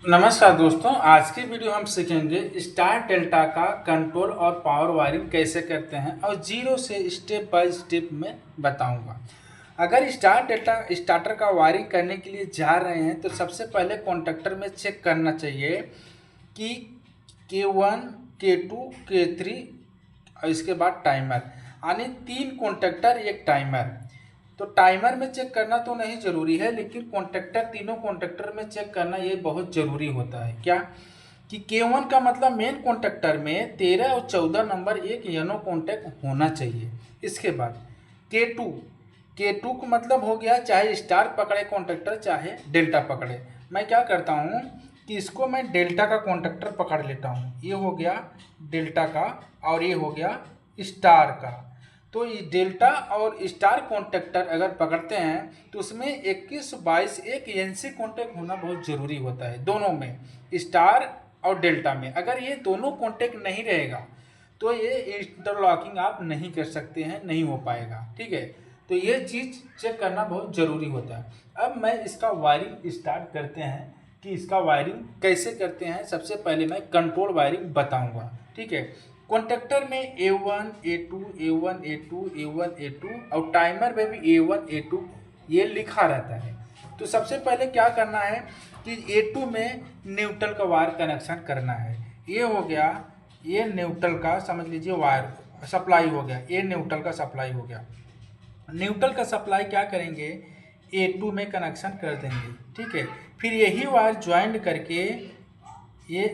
नमस्कार दोस्तों, आज की वीडियो हम सीखेंगे स्टार डेल्टा का कंट्रोल और पावर वायरिंग कैसे करते हैं और जीरो से स्टेप बाय स्टेप में बताऊंगा। अगर स्टार डेल्टा स्टार्टर का वायरिंग करने के लिए जा रहे हैं तो सबसे पहले कॉन्टेक्टर में चेक करना चाहिए कि K1, K2, K3 और इसके बाद टाइमर, यानी 3 कॉन्टेक्टर एक टाइमर। तो टाइमर में चेक करना तो नहीं ज़रूरी है, लेकिन कॉन्टेक्टर तीनों कॉन्टेक्टर में चेक करना ये बहुत ज़रूरी होता है। क्या कि K1 का मतलब मेन कॉन्टेक्टर में 13 और 14 नंबर एक यनो कॉन्टैक्ट होना चाहिए। इसके बाद K2, K2 का मतलब हो गया चाहे स्टार पकड़े कॉन्टेक्टर चाहे डेल्टा पकड़े। मैं क्या करता हूँ कि इसको मैं डेल्टा का कॉन्टेक्टर पकड़ लेता हूँ। ये हो गया डेल्टा का और ये हो गया स्टार का। तो ये डेल्टा और स्टार कॉन्टेक्टर अगर पकड़ते हैं तो उसमें 21, 22 एक एनसी कॉन्टैक्ट होना बहुत ज़रूरी होता है दोनों में, स्टार और डेल्टा में। अगर ये दोनों कॉन्टैक्ट नहीं रहेगा तो ये इंटरलॉकिंग आप नहीं कर सकते हैं, नहीं हो पाएगा। ठीक है, तो ये चीज़ चेक करना बहुत ज़रूरी होता है। अब मैं इसका वायरिंग स्टार्ट करते हैं कि इसका वायरिंग कैसे करते हैं। सबसे पहले मैं कंट्रोल वायरिंग बताऊंगा। ठीक है, कॉन्टेक्टर में A1, A2, A1, A2, A1, A2 और टाइमर में भी A1, A2 ये लिखा रहता है। तो सबसे पहले क्या करना है कि A2 में न्यूट्रल का वायर कनेक्शन करना है। ये हो गया, ये न्यूट्रल का समझ लीजिए वायर सप्लाई हो गया, ये न्यूट्रल का सप्लाई हो गया। न्यूट्रल का सप्लाई क्या करेंगे, A2 में कनेक्शन कर देंगे। ठीक है, फिर यही वायर ज्वाइंट करके ये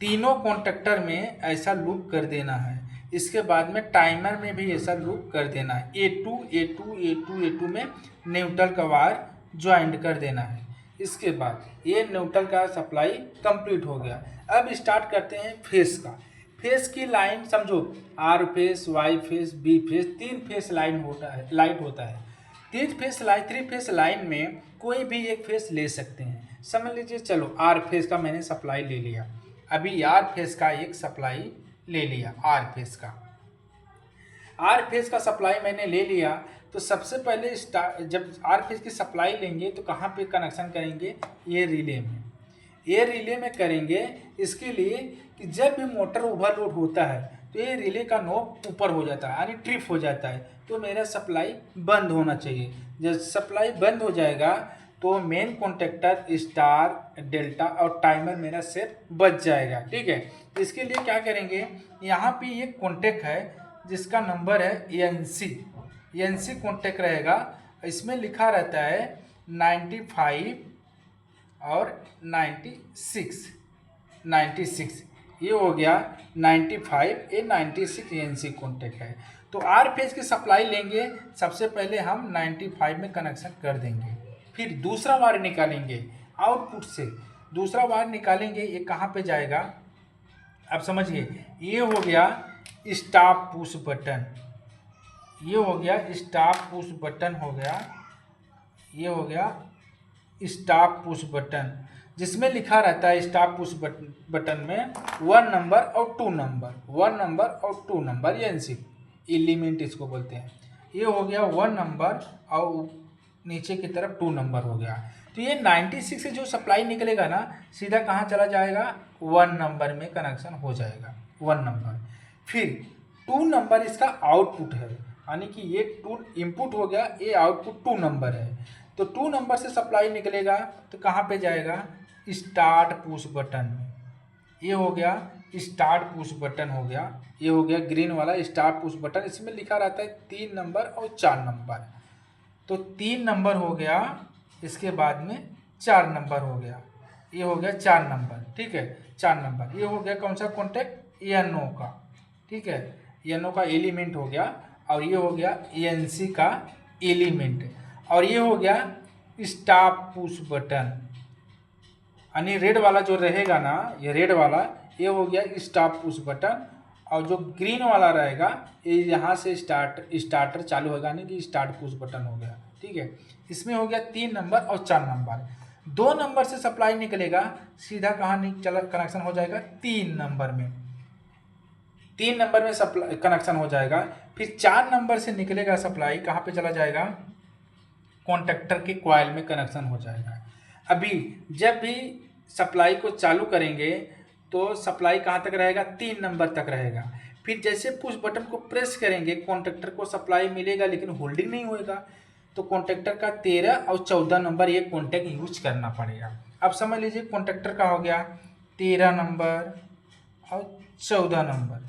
तीनों कॉन्टेक्टर में ऐसा लूप कर देना है। इसके बाद में टाइमर में भी ऐसा लूप कर देना है। A2, A2, A2, A2 में न्यूट्रल का वायर ज्वाइंट कर देना है। इसके बाद ये न्यूट्रल का सप्लाई कंप्लीट हो गया। अब स्टार्ट करते हैं फेस का। फेस की लाइन समझो, R face, Y face, B face, 3 face line होता है, लाइट होता है। 3 फेस लाइन में कोई भी एक फेस ले सकते हैं। समझ लीजिए, चलो आर फेस का मैंने सप्लाई ले लिया। अभी आर फेस का एक सप्लाई ले लिया। आर फेस का सप्लाई मैंने ले लिया। तो सबसे पहले जब आर फेस की सप्लाई लेंगे तो कहाँ पे कनेक्शन करेंगे, ये रिले में। ये रिले में करेंगे इसके लिए कि जब भी मोटर ओवरलोड होता है तो ये रिले का नोब ऊपर हो जाता है, यानी ट्रिप हो जाता है। तो मेरा सप्लाई बंद होना चाहिए। जब सप्लाई बंद हो जाएगा तो मेन कॉन्टेक्टर, स्टार, डेल्टा और टाइमर मेरा सेट बच जाएगा। ठीक है, इसके लिए क्या करेंगे, यहाँ पे एक कॉन्टेक्ट है जिसका नंबर है एन सी कॉन्टेक्ट रहेगा। इसमें लिखा रहता है 95 और 96 ये हो गया 95, ये 96 एनसी कॉन्टेक्ट है। तो आर फेज की सप्लाई लेंगे, सबसे पहले हम 95 में कनेक्शन कर देंगे। फिर दूसरा वायर निकालेंगे आउटपुट से, दूसरा वायर निकालेंगे। ये कहाँ पे जाएगा, अब समझिए। ये हो गया स्टॉप पुश बटन, ये हो गया स्टॉप पुश बटन हो गया, ये हो गया स्टॉप पुश बटन, जिसमें लिखा रहता है स्टॉप पुश बटन में 1 नंबर और 2 नंबर, 1 नंबर और 2 नंबर, ये एनसी एलिमेंट इसको बोलते हैं। ये हो गया 1 नंबर और नीचे की तरफ 2 नंबर हो गया। तो ये 96 से जो सप्लाई निकलेगा ना, सीधा कहाँ चला जाएगा, 1 नंबर में कनेक्शन हो जाएगा, 1 नंबर। फिर 2 नंबर इसका आउटपुट है, यानी कि ये 2 इनपुट हो गया, ये आउटपुट 2 नंबर है। तो 2 नंबर से सप्लाई निकलेगा तो कहाँ पे जाएगा, स्टार्ट पुश बटन में। ये हो गया स्टार्ट पुश बटन हो गया, ये हो गया ग्रीन वाला स्टार्ट पुश बटन। इसमें लिखा रहता है 3 नंबर और 4 नंबर। तो 3 नंबर हो गया, इसके बाद में 4 नंबर हो गया, ये हो गया 4 नंबर। ठीक है, 4 नंबर। ये हो गया कौन सा कॉन्टेक्ट, एनओ का। ठीक है, एनओ का एलिमेंट हो गया। और ये हो गया एनसी का एलिमेंट। और ये हो गया स्टॉप पुश बटन, यानी रेड वाला जो रहेगा ना, ये रेड वाला, ये हो गया स्टॉप पुश बटन। और जो ग्रीन वाला रहेगा, ये यहाँ से स्टार्टर चालू होगा, यानी कि स्टार्ट पुश बटन हो गया। ठीक है, इसमें हो गया 3 नंबर और 4 नंबर। 2 नंबर से सप्लाई निकलेगा, सीधा कहाँ चला कनेक्शन हो जाएगा, 3 नंबर में। 3 नंबर में सप्लाई कनेक्शन हो जाएगा। फिर 4 नंबर से निकलेगा सप्लाई, कहाँ पे चला जाएगा, कॉन्टेक्टर के कॉइल में कनेक्शन हो जाएगा। अभी जब भी सप्लाई को चालू करेंगे तो सप्लाई कहाँ तक रहेगा, 3 नंबर तक रहेगा। फिर जैसे पुश बटन को प्रेस करेंगे कॉन्ट्रैक्टर को सप्लाई मिलेगा लेकिन होल्डिंग नहीं होएगा, तो कॉन्ट्रैक्टर का 13 और 14 नंबर ये कॉन्टैक्ट यूज करना पड़ेगा। अब समझ लीजिए कॉन्ट्रैक्टर का हो गया 13 नंबर और 14 नंबर,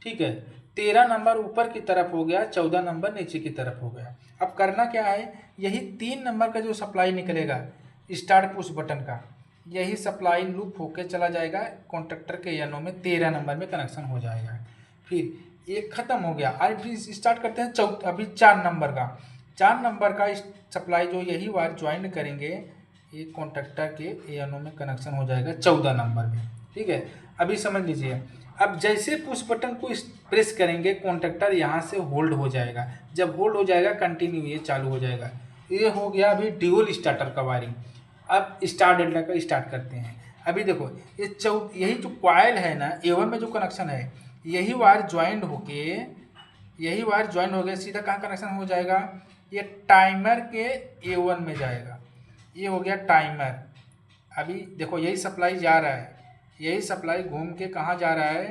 ठीक है। 13 नंबर ऊपर की तरफ हो गया, 14 नंबर नीचे की तरफ हो गया। अब करना क्या है, यही 3 नंबर का जो सप्लाई निकलेगा स्टार्ट पुश बटन का, यही सप्लाई लूप होके चला जाएगा कॉन्ट्रैक्टर के एनो में, 13 नंबर में कनेक्शन हो जाएगा। फिर ये ख़त्म हो गया। और फिर स्टार्ट करते हैं अभी 4 नंबर का। 4 नंबर का सप्लाई जो यही वायर ज्वाइन करेंगे ये कॉन्ट्रैक्टर के एनो में कनेक्शन हो जाएगा 14 नंबर में, ठीक है। अभी समझ लीजिए, अब जैसे पुश बटन को प्रेस करेंगे कॉन्ट्रैक्टर यहाँ से होल्ड हो जाएगा। जब होल्ड हो जाएगा कंटिन्यू ये चालू हो जाएगा। ये हो गया अभी ड्यूल स्टार्टर का वायरिंग। अब स्टार डेल्टा का स्टार्ट करते हैं। अभी देखो ये यही जो कॉइल है ना A1 में जो कनेक्शन है, यही वायर ज्वाइंट होके सीधा कहाँ कनेक्शन हो जाएगा, ये टाइमर के A1 में जाएगा। ये हो गया टाइमर। अभी देखो यही सप्लाई जा रहा है, यही सप्लाई घूम के कहाँ जा रहा है,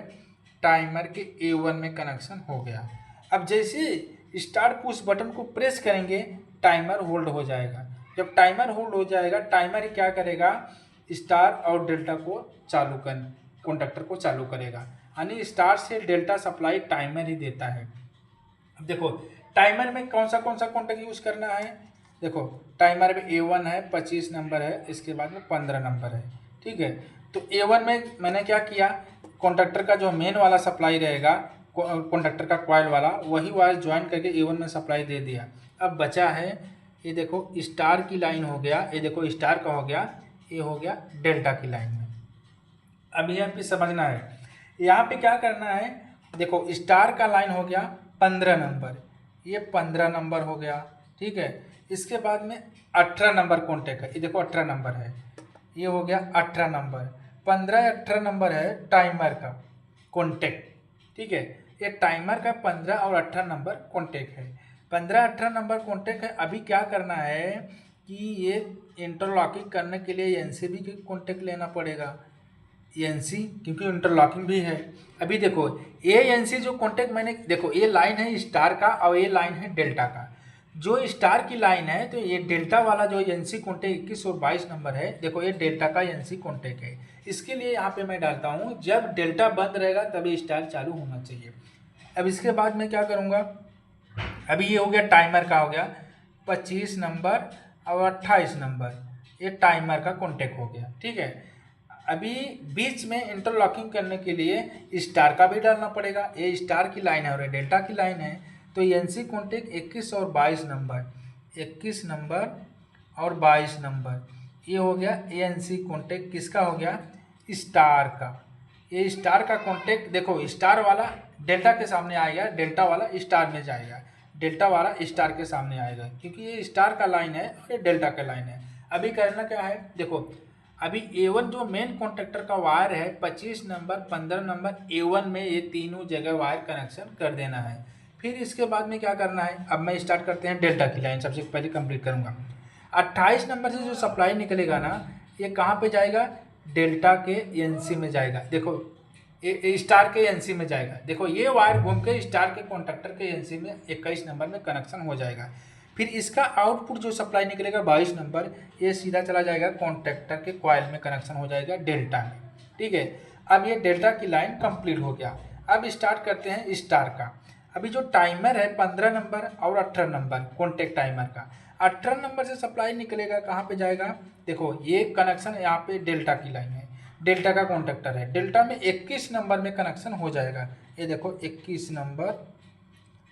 टाइमर के A1 में कनेक्शन हो गया। अब जैसे स्टार्ट पुश बटन को प्रेस करेंगे टाइमर होल्ड हो जाएगा। जब टाइमर होल्ड हो जाएगा टाइमर ही क्या करेगा, स्टार और डेल्टा को चालू कर कॉन्ट्रैक्टर को चालू करेगा, यानी स्टार से डेल्टा सप्लाई टाइमर ही देता है। अब देखो टाइमर में कौन सा कॉन्टैक्ट यूज़ करना है, देखो टाइमर में A1 है 25 नंबर है, इसके बाद में 15 नंबर है, ठीक है। तो A1 में मैंने क्या किया, कॉन्ट्रैक्टर का जो मेन वाला सप्लाई रहेगा कॉन्ट्रैक्टर का कॉइल वाला, वही वायर ज्वाइन करके A1 में सप्लाई दे दिया। अब बचा है ये देखो स्टार की लाइन हो गया, ये देखो स्टार का हो गया, ये हो गया डेल्टा की लाइन में। अब यहाँ पे समझना है, यहाँ पे क्या करना है, देखो स्टार का लाइन हो गया 15 नंबर, ये 15 नंबर हो गया, ठीक है। इसके बाद में 18 नंबर कॉन्टैक्ट है, ये देखो 18 नंबर है, ये हो गया 18 नंबर। 15 या 18 नंबर है टाइमर का कॉन्टैक्ट, ठीक है। ये टाइमर का 15 और 18 नंबर कॉन्टैक्ट है। 15-18 नंबर कॉन्टैक्ट है। अभी क्या करना है कि ये इंटरलॉकिंग करने के लिए एनसीबी की कॉन्टैक्ट लेना पड़ेगा, एनसी, क्योंकि इंटरलॉकिंग भी है। अभी देखो ये एनसी जो कॉन्टैक्ट मैंने, देखो ये लाइन है स्टार का और ये लाइन है डेल्टा का। जो स्टार की लाइन है तो ये डेल्टा वाला जो एनसी कॉन्टैक्ट 21 और 22 नंबर है, देखो ये डेल्टा का एनसी कॉन्टैक्ट है। इसके लिए यहाँ पे मैं डालता हूँ जब डेल्टा बंद रहेगा तभी स्टार चालू होना चाहिए। अब इसके बाद मैं क्या करूँगा, अभी ये हो गया टाइमर का हो गया 25 नंबर और 28 नंबर, ये टाइमर का कॉन्टैक्ट हो गया, ठीक है। अभी बीच में इंटरलॉकिंग करने के लिए स्टार का भी डालना पड़ेगा, ये स्टार की लाइन है और ये डेल्टा की लाइन है। तो एनसी कॉन्टैक्ट 21 और 22 नंबर, 21 नंबर और 22 नंबर, ये हो गया एनसी कॉन्टैक्ट किसका हो गया, स्टार का। ये स्टार का कॉन्टैक्ट देखो स्टार वाला डेल्टा के सामने आएगा, डेल्टा वाला स्टार में जाएगा, डेल्टा वाला स्टार के सामने आएगा, क्योंकि ये स्टार का लाइन है और ये डेल्टा का लाइन है। अभी करना क्या है, देखो अभी A1 जो मेन कॉन्ट्रैक्टर का वायर है 25 नंबर 15 नंबर A1 में ये तीनों जगह वायर कनेक्शन कर देना है। फिर इसके बाद में क्या करना है, अब मैं स्टार्ट करते हैं डेल्टा की लाइन, सबसे पहले कंप्लीट करूँगा। 28 नंबर से जो सप्लाई निकलेगा ना, ये कहाँ पे जाएगा, डेल्टा के एनसी में जाएगा। देखो स्टार के एनसी में जाएगा, देखो ये वायर घूम के स्टार के कॉन्ट्रैक्टर के एनसी में 21 नंबर में कनेक्शन हो जाएगा। फिर इसका आउटपुट जो सप्लाई निकलेगा 22 नंबर, ये सीधा चला जाएगा कॉन्ट्रैक्टर के कॉइल में कनेक्शन हो जाएगा डेल्टा में, ठीक है। अब ये डेल्टा की लाइन कंप्लीट हो गया। अब स्टार्ट करते हैं स्टार का। अभी जो टाइमर है 15 नंबर और 18 नंबर कॉन्टैक्ट टाइमर का, 18 नंबर से सप्लाई निकलेगा कहाँ पे जाएगा, देखो ये कनेक्शन यहाँ पे डेल्टा की लाइन है, डेल्टा का कॉन्ट्रैक्टर है, डेल्टा में 21 नंबर में कनेक्शन हो जाएगा। ये देखो 21 नंबर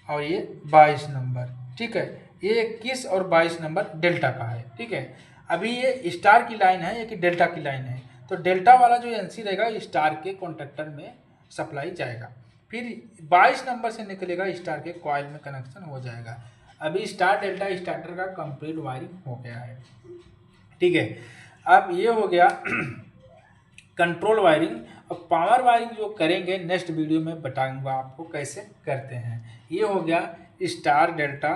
और ये 22 नंबर, ठीक है। ये 21 और 22 नंबर डेल्टा का है, ठीक है। अभी ये स्टार की लाइन है, ये कि डेल्टा की लाइन है, तो डेल्टा वाला जो एनसी रहेगा स्टार के कॉन्ट्रैक्टर में सप्लाई जाएगा। फिर 22 नंबर से निकलेगा स्टार के कॉइल में कनेक्शन हो जाएगा। अभी स्टार डेल्टा स्टार्टर का कंप्लीट वायरिंग हो गया है, ठीक है। अब ये हो गया कंट्रोल वायरिंग। अब पावर वायरिंग जो करेंगे नेक्स्ट वीडियो में बताऊंगा आपको कैसे करते हैं। ये हो गया स्टार डेल्टा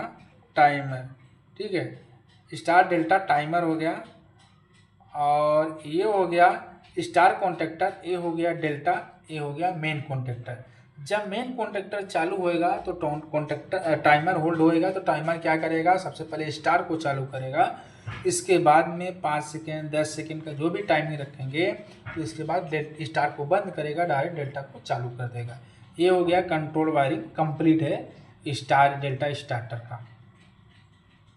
टाइमर, ठीक है, स्टार डेल्टा टाइमर हो गया। और ये हो गया स्टार कॉन्टेक्टर, ये हो गया डेल्टा, ये हो गया मेन कॉन्टेक्टर। जब मेन कॉन्टेक्टर चालू होएगा तो कॉन्टेक्टर टाइमर होल्ड होएगा, तो टाइमर क्या करेगा, सबसे पहले स्टार को चालू करेगा, इसके बाद में 5 सेकेंड 10 सेकेंड का जो भी टाइमिंग रखेंगे, तो इसके बाद स्टार को बंद करेगा, डायरेक्ट डेल्टा को चालू कर देगा। ये हो गया कंट्रोल वायरिंग कंप्लीट है स्टार डेल्टा स्टार्टर का।